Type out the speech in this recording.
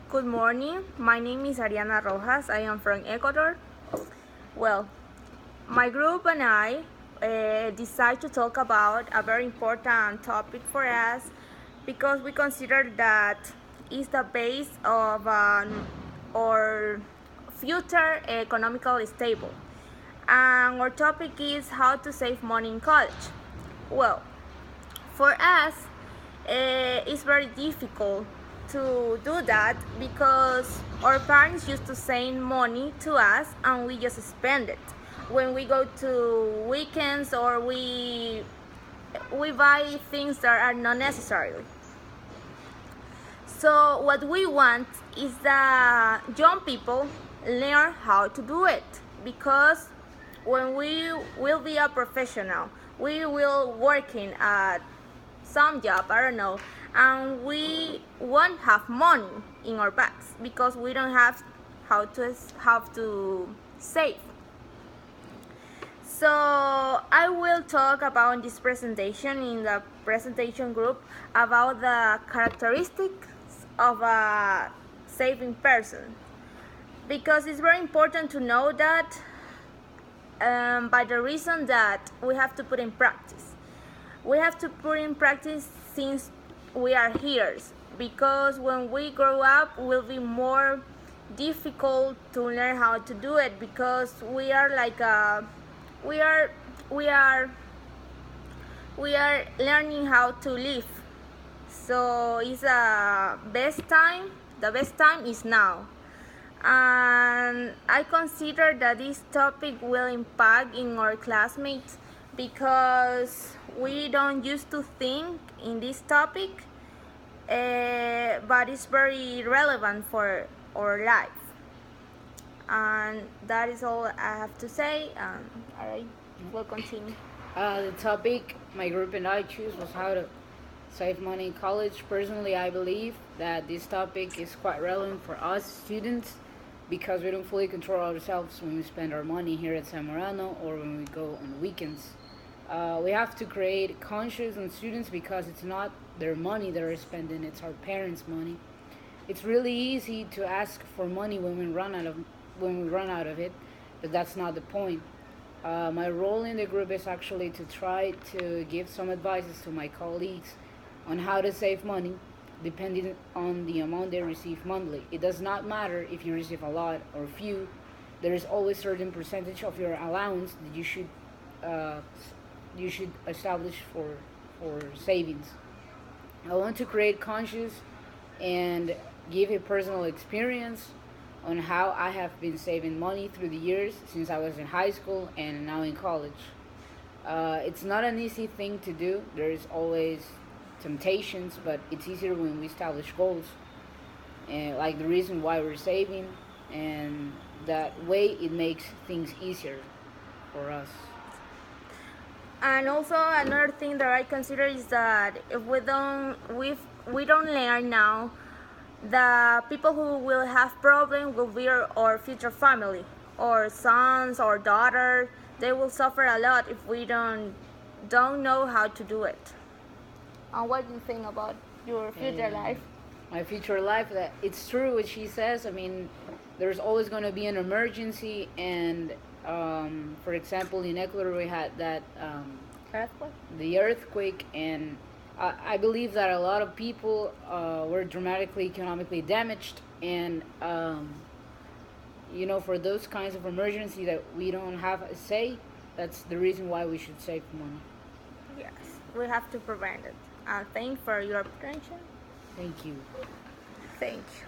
Good morning. My name is Ariana Rojas. I am from Ecuador. Well, my group and I decided to talk about a very important topic for us because we consider that it's the base of our future economical stable. And our topic is how to save money in college. Well, for us, it's very difficult to do that because our parents used to send money to us and we just spend it when we go to weekends or we buy things that are not necessary. So what we want is that young people learn how to do it, because when we will be a professional, we will working at some job, I don't know, and we won't have money in our bags because we don't have how to save. So I will talk about in this presentation, in the presentation group, about the characteristics of a saving person, because it's very important to know that by the reason that we have to put in practice. We have to put in practice since we are here, because when we grow up it will be more difficult to learn how to do it, because we are like we are learning how to live. So it's the best time is now. And I consider that this topic will impact in our classmates because we don't used to think in this topic, but it's very relevant for our life. And that is all I have to say. Alright, we'll continue. The topic my group and I choose was how to save money in college. Personally, I believe that this topic is quite relevant for us students because we don't fully control ourselves when we spend our money here at Zamorano or when we go on the weekends. We have to create conscience on students because it's not their money that are spending, it's our parents' money. It's really easy to ask for money when we run out of it, but that's not the point. My role in the group is actually to try to give some advices to my colleagues on how to save money depending on the amount they receive monthly. It does not matter if you receive a lot or few. There is always a certain percentage of your allowance that you should establish for savings. I want to create conscious and give a personal experience on how I have been saving money through the years since I was in high school and now in college. It's not an easy thing to do. There's always temptations, but it's easier when we establish goals and like the reason why we're saving, and that way it makes things easier for us. And also another thing that I consider is that if we don't learn now, the people who will have problems will be our future family, or sons or daughters. They will suffer a lot if we don't know how to do it. And what do you think about your future life? My future life, that it's true what she says. I mean, there's always going to be an emergency, and for example, in Ecuador we had that Earthquake? the earthquake, and I believe that a lot of people were dramatically economically damaged, and for those kinds of emergency that we don't have a say, that's the reason why we should save money. Yes, we have to prevent it. Thanks for your attention. Thank you. Thank you.